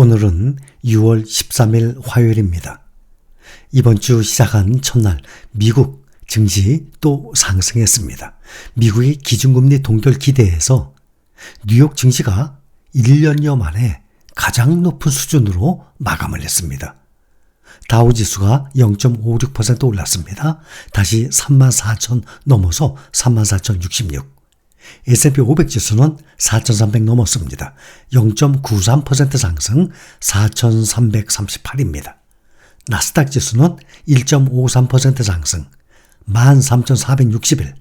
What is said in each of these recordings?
오늘은 6월 13일 화요일입니다. 이번 주 시작한 첫날 미국 증시 또 상승했습니다. 미국의 기준금리 동결 기대에서 뉴욕 증시가 1년여 만에 가장 높은 수준으로 마감을 했습니다. 다우지수가 0.56% 올랐습니다. 다시 34,000 넘어서 34,066. S&P 500 지수는 4,300 넘었습니다. 0.93% 상승 4,338입니다. 나스닥 지수는 1.53% 상승 13,461.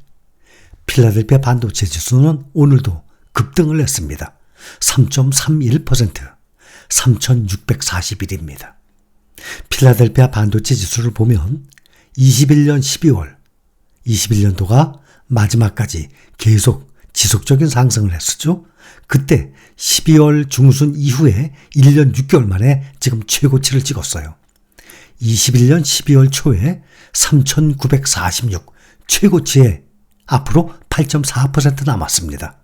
필라델피아 반도체 지수는 오늘도 급등을 했습니다. 3.31% 3,641입니다. 필라델피아 반도체 지수를 보면 21년 12월 21년도가 마지막까지 계속 지속적인 상승을 했었죠. 그때 12월 중순 이후에 1년 6개월 만에 지금 최고치를 찍었어요. 21년 12월 초에 3,946 최고치에 앞으로 8.4% 남았습니다.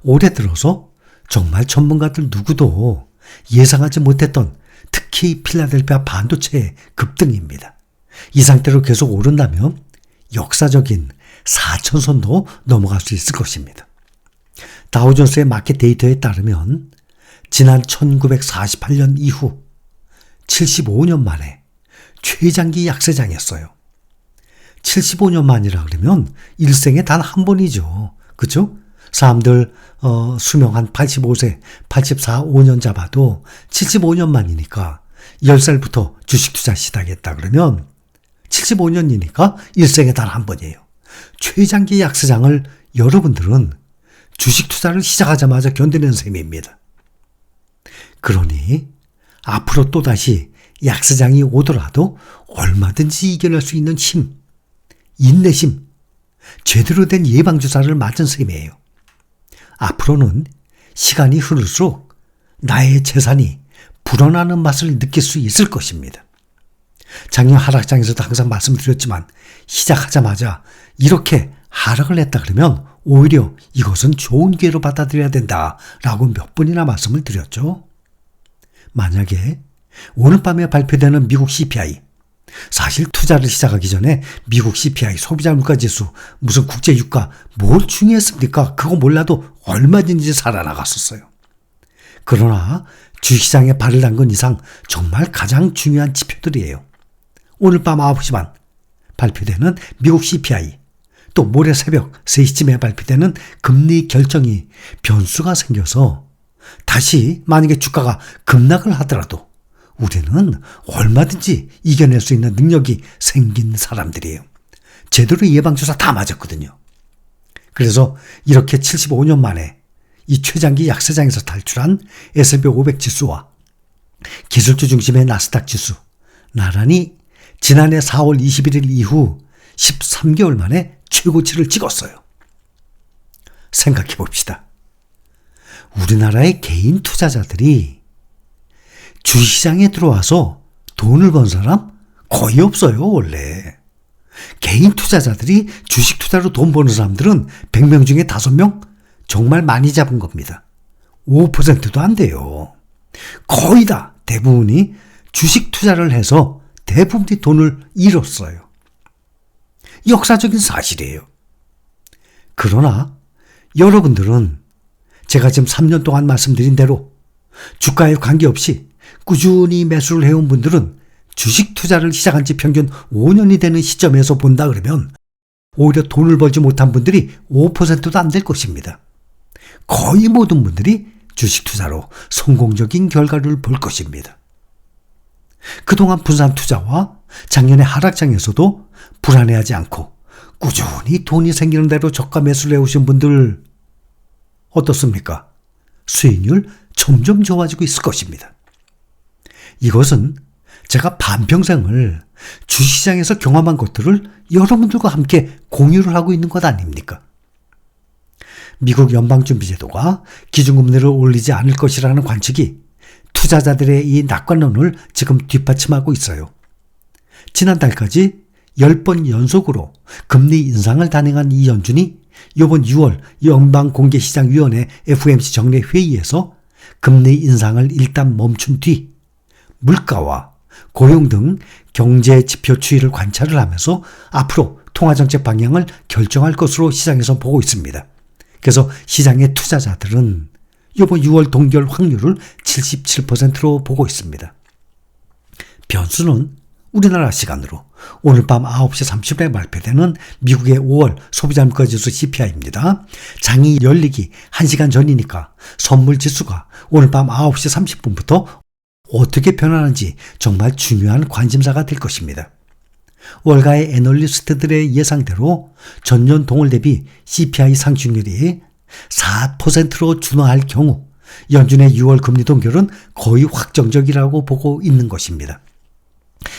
올해 들어서 정말 전문가들 누구도 예상하지 못했던 특히 필라델피아 반도체의 급등입니다. 이 상태로 계속 오른다면 역사적인 4,000선도 넘어갈 수 있을 것입니다. 다우존스의 마켓 데이터에 따르면 지난 1948년 이후 75년 만에 최장기 약세장이었어요. 75년 만이라 그러면 일생에 단 한 번이죠. 그렇죠? 사람들 수명 한 85세, 84, 5년 잡아도 75년 만이니까 10살부터 주식 투자 시작했다 그러면 75년이니까 일생에 단 한 번이에요. 최장기 약세장을 여러분들은 주식 투자를 시작하자마자 견디는 셈입니다. 그러니 앞으로 또다시 약세장이 오더라도 얼마든지 이겨낼 수 있는 힘, 인내심, 제대로 된 예방주사를 맞은 셈이에요. 앞으로는 시간이 흐를수록 나의 재산이 불어나는 맛을 느낄 수 있을 것입니다. 작년 하락장에서도 항상 말씀드렸지만 시작하자마자 이렇게 하락을 했다 그러면 오히려 이것은 좋은 기회로 받아들여야 된다라고 몇 번이나 말씀을 드렸죠. 만약에 오늘 밤에 발표되는 미국 CPI, 사실 투자를 시작하기 전에 미국 CPI, 소비자물가지수, 무슨 국제유가 뭘 중요했습니까? 그거 몰라도 얼마든지 살아나갔었어요. 그러나 주식시장에 발을 담근 이상 정말 가장 중요한 지표들이에요. 오늘 밤 9시 반 발표되는 미국 CPI, 또 모레 새벽 3시쯤에 발표되는 금리 결정이 변수가 생겨서 다시 만약에 주가가 급락을 하더라도 우리는 얼마든지 이겨낼 수 있는 능력이 생긴 사람들이에요. 제대로 예방주사 다 맞았거든요. 그래서 이렇게 75년 만에 이 최장기 약세장에서 탈출한 S&P 500 지수와 기술주 중심의 나스닥 지수 나란히 지난해 4월 21일 이후 13개월 만에 최고치를 찍었어요. 생각해 봅시다. 우리나라의 개인 투자자들이 주식시장에 들어와서 돈을 번 사람 거의 없어요, 원래. 개인 투자자들이 주식 투자로 돈 버는 사람들은 100명 중에 5명? 정말 많이 잡은 겁니다. 5%도 안 돼요. 거의 다 대부분이 주식 투자를 해서 대부분이 돈을 잃었어요. 역사적인 사실이에요. 그러나 여러분들은 제가 지금 3년 동안 말씀드린 대로 주가에 관계없이 꾸준히 매수를 해온 분들은 주식 투자를 시작한 지 평균 5년이 되는 시점에서 본다 그러면 오히려 돈을 벌지 못한 분들이 5%도 안 될 것입니다. 거의 모든 분들이 주식 투자로 성공적인 결과를 볼 것입니다. 그동안 분산 투자와 작년의 하락장에서도 불안해하지 않고 꾸준히 돈이 생기는 대로 저가 매수를 해오신 분들 어떻습니까? 수익률 점점 좋아지고 있을 것입니다. 이것은 제가 반평생을 주식시장에서 경험한 것들을 여러분들과 함께 공유를 하고 있는 것 아닙니까? 미국 연방준비제도가 기준금리를 올리지 않을 것이라는 관측이 투자자들의 이 낙관론을 지금 뒷받침하고 있어요. 지난달까지 10번 연속으로 금리 인상을 단행한 이 연준이 이번 6월 연방공개시장위원회 FOMC 정례 회의에서 금리 인상을 일단 멈춘 뒤 물가와 고용 등 경제 지표 추이를 관찰을 하면서 앞으로 통화정책 방향을 결정할 것으로 시장에서 보고 있습니다. 그래서 시장의 투자자들은 이번 6월 동결 확률을 77%로 보고 있습니다. 변수는 우리나라 시간으로 오늘 밤 9시 30분에 발표되는 미국의 5월 소비자 물가지수 CPI입니다. 장이 열리기 1시간 전이니까 선물지수가 오늘 밤 9시 30분부터 어떻게 변하는지 정말 중요한 관심사가 될 것입니다. 월가의 애널리스트들의 예상대로 전년 동월 대비 CPI 상승률이 4%로 준화할 경우 연준의 6월 금리 동결은 거의 확정적이라고 보고 있는 것입니다.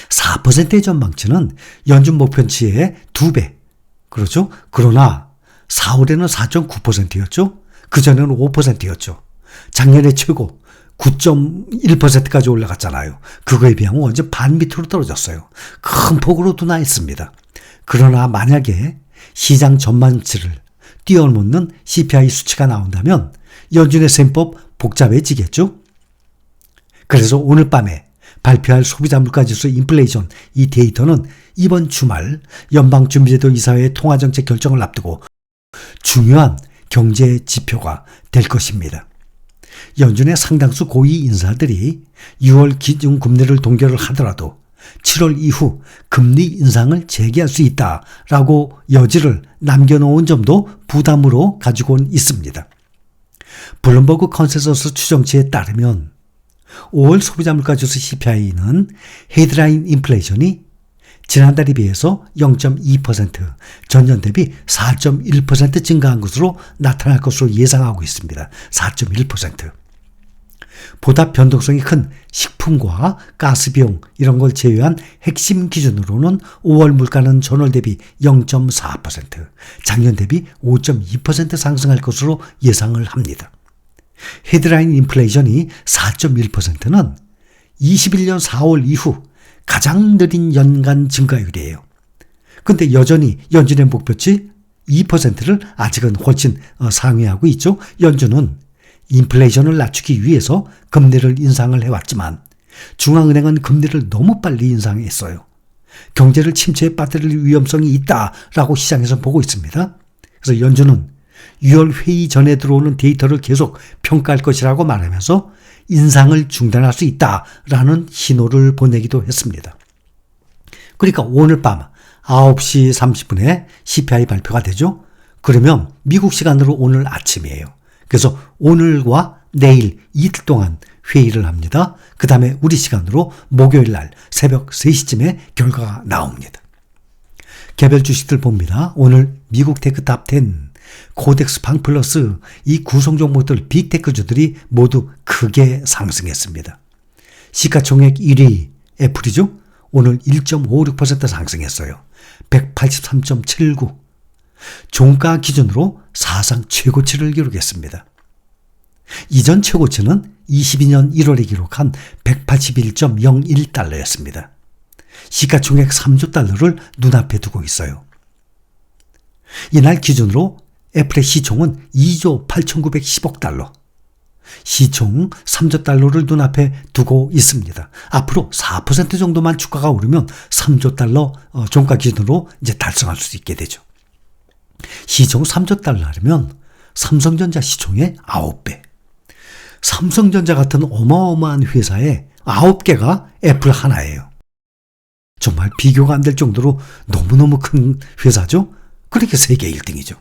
4%의 전망치는 연준 목표치의 2배. 그렇죠? 그러나 4월에는 4.9%였죠? 그전에는 5%였죠. 작년에 최고 9.1%까지 올라갔잖아요. 그거에 비하면 완전 반 밑으로 떨어졌어요. 큰 폭으로 둔화했습니다. 그러나 만약에 시장 전망치를 뛰어넘는 CPI 수치가 나온다면 연준의 셈법 복잡해지겠죠? 그래서 오늘 밤에 발표할 소비자 물가지수 인플레이션 이 데이터는 이번 주말 연방준비제도 이사회의 통화정책 결정을 앞두고 중요한 경제 지표가 될 것입니다. 연준의 상당수 고위 인사들이 6월 기준금리를 동결을 하더라도 7월 이후 금리 인상을 재개할 수 있다라고 여지를 남겨놓은 점도 부담으로 가지고는 있습니다. 블룸버그 컨센서스 추정치에 따르면 5월 소비자 물가지수 CPI는 헤드라인 인플레이션이 지난달에 비해서 0.2%, 전년 대비 4.1% 증가한 것으로 나타날 것으로 예상하고 있습니다. 4.1%. 보다 변동성이 큰 식품과 가스 비용 이런 걸 제외한 핵심 기준으로는 5월 물가는 전월 대비 0.4%, 작년 대비 5.2% 상승할 것으로 예상을 합니다. 헤드라인 인플레이션이 4.1%는 21년 4월 이후 가장 느린 연간 증가율이에요. 근데 여전히 연준의 목표치 2%를 아직은 훨씬 상회하고 있죠. 연준은 인플레이션을 낮추기 위해서 금리를 인상을 해왔지만 중앙은행은 금리를 너무 빨리 인상했어요. 경제를 침체에 빠뜨릴 위험성이 있다라고 시장에서 보고 있습니다. 그래서 연준은 6월 회의 전에 들어오는 데이터를 계속 평가할 것이라고 말하면서 인상을 중단할 수 있다라는 신호를 보내기도 했습니다. 그러니까 오늘 밤 9시 30분에 CPI 발표가 되죠. 그러면 미국 시간으로 오늘 아침이에요. 그래서 오늘과 내일 이틀 동안 회의를 합니다. 그 다음에 우리 시간으로 목요일 날 새벽 3시쯤에 결과가 나옵니다. 개별 주식들 봅니다. 오늘 미국 테크 탑10, 코덱스 방플러스 이 구성 종목들 빅테크주들이 모두 크게 상승했습니다. 시가총액 1위 애플이죠. 오늘 1.56% 상승했어요. 183.79. 종가 기준으로 사상 최고치를 기록했습니다. 이전 최고치는 22년 1월에 기록한 181.01달러였습니다. 시가총액 3조 달러를 눈앞에 두고 있어요. 이날 기준으로 애플의 시총은 2조 8,910억 달러, 시총 3조 달러를 눈앞에 두고 있습니다. 앞으로 4% 정도만 주가가 오르면 3조 달러 종가 기준으로 이제 달성할 수 있게 되죠. 시총 3조 달러라면 삼성전자 시총의 9배. 삼성전자 같은 어마어마한 회사의 9개가 애플 하나예요. 정말 비교가 안 될 정도로 너무너무 큰 회사죠. 그렇게 세계 1등이죠.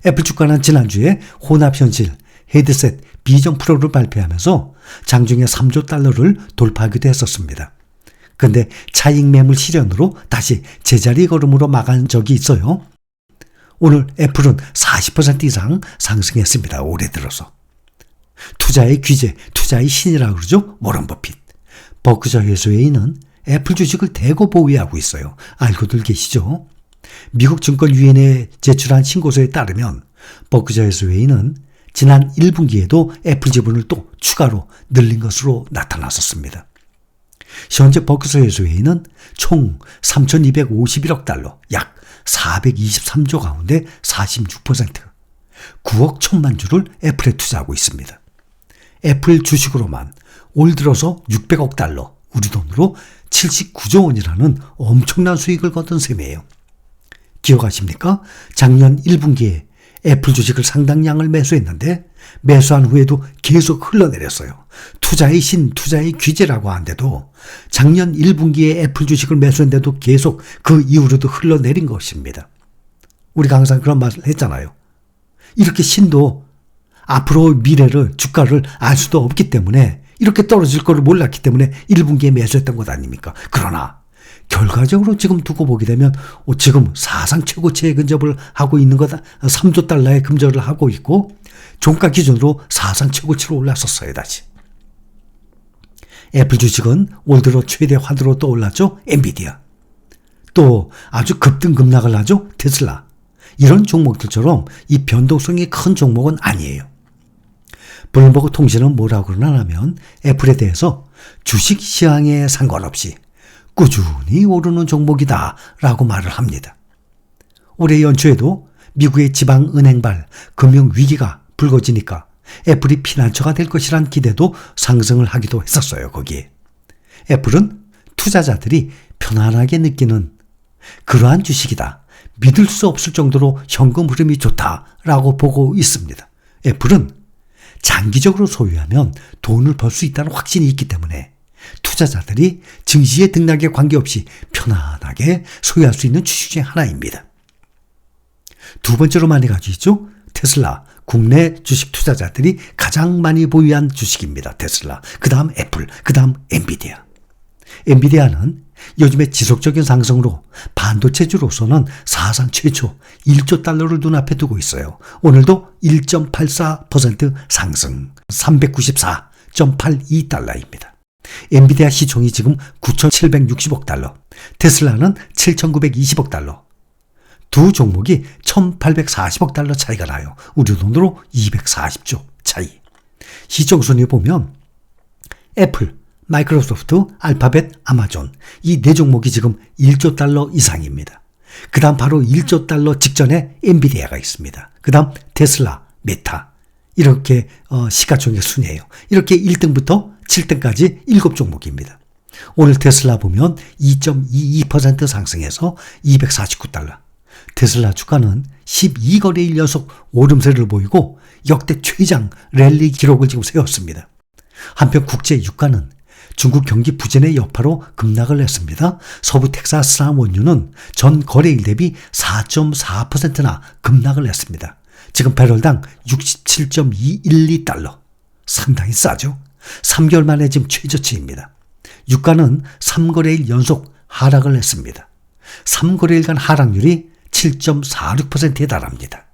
애플 주가는 지난주에 혼합현실, 헤드셋, 비전 프로를 발표하면서 장중에 3조 달러를 돌파하기도 했었습니다. 그런데 차익 매물 실현으로 다시 제자리 걸음으로 마간 적이 있어요. 오늘 애플은 40% 이상 상승했습니다. 올해 들어서. 투자의 귀재, 투자의 신이라고 그러죠. 워런 버핏. 버크셔 해서웨이는 애플 주식을 대거 보유하고 있어요. 알고들 계시죠? 미국 증권위원회에 제출한 신고서에 따르면 버크셔 해서웨이는 지난 1분기에도 애플 지분을 또 추가로 늘린 것으로 나타났었습니다. 현재 버크셔 해서웨이는 총 3,251억 달러, 약 423조 가운데 46%, 9억 1천만 주를 애플에 투자하고 있습니다. 애플 주식으로만 올 들어서 600억 달러, 우리 돈으로 79조 원이라는 엄청난 수익을 거둔 셈이에요. 기억하십니까? 작년 1분기에 애플 주식을 상당량을 매수했는데 매수한 후에도 계속 흘러내렸어요. 투자의 신, 투자의 귀재라고 하는데도 작년 1분기에 애플 주식을 매수했는데도 계속 그 이후로도 흘러내린 것입니다. 우리가 항상 그런 말을 했잖아요. 이렇게 신도 앞으로 미래를, 주가를 알 수도 없기 때문에 이렇게 떨어질 거를 몰랐기 때문에 1분기에 매수했던 것 아닙니까? 그러나 결과적으로 지금 두고 보게 되면 지금 사상 최고치의 근접을 하고 있는 거다. 3조 달러의 금저를 하고 있고 종가 기준으로 사상 최고치로 올랐었어요. 다시. 애플 주식은 올 들어 최대 화두로 또 올랐죠. 엔비디아. 또 아주 급등급락을 하죠. 테슬라. 이런 종목들처럼 이 변동성이 큰 종목은 아니에요. 블룸버그 통신은 뭐라고 그러냐면 애플에 대해서 주식 시황에 상관없이 꾸준히 오르는 종목이다 라고 말을 합니다. 올해 연초에도 미국의 지방은행발 금융위기가 불거지니까 애플이 피난처가 될 것이란 기대도 상승을 하기도 했었어요. 거기에. 애플은 투자자들이 편안하게 느끼는 그러한 주식이다. 믿을 수 없을 정도로 현금 흐름이 좋다라고 보고 있습니다. 애플은 장기적으로 소유하면 돈을 벌 수 있다는 확신이 있기 때문에 투자자들이 증시의 등락에 관계없이 편안하게 소유할 수 있는 주식 중 하나입니다. 두 번째로 많이 가지고 있죠. 테슬라. 국내 주식 투자자들이 가장 많이 보유한 주식입니다. 테슬라. 그 다음 애플. 그 다음 엔비디아. 엔비디아는 요즘에 지속적인 상승으로 반도체주로서는 사상 최초 1조 달러를 눈앞에 두고 있어요. 오늘도 1.84% 상승 394.82달러입니다. 엔비디아 시총이 지금 9,760억 달러, 테슬라는 7,920억 달러. 두 종목이 1,840억 달러 차이가 나요. 우리 돈으로 240조 차이. 시총 순위 보면 애플, 마이크로소프트, 알파벳, 아마존 이 네 종목이 지금 1조 달러 이상입니다. 그 다음 바로 1조 달러 직전에 엔비디아가 있습니다. 그 다음 테슬라, 메타 이렇게 시가총액 순이에요. 이렇게 1등부터 7등까지 7종목입니다. 오늘 테슬라 보면 2.22% 상승해서 249달러. 테슬라 주가는 12거래일 연속 오름세를 보이고 역대 최장 랠리 기록을 지금 세웠습니다. 한편 국제 유가는 중국 경기 부진의 여파로 급락을 했습니다. 서부 텍사스산 원유는 전 거래일 대비 4.4%나 급락을 했습니다. 지금 배럴당 67.212달러. 상당히 싸죠. 3개월 만에 지금 최저치입니다. 유가는 3거래일 연속 하락을 했습니다. 3거래일간 하락률이 7.46%에 달합니다.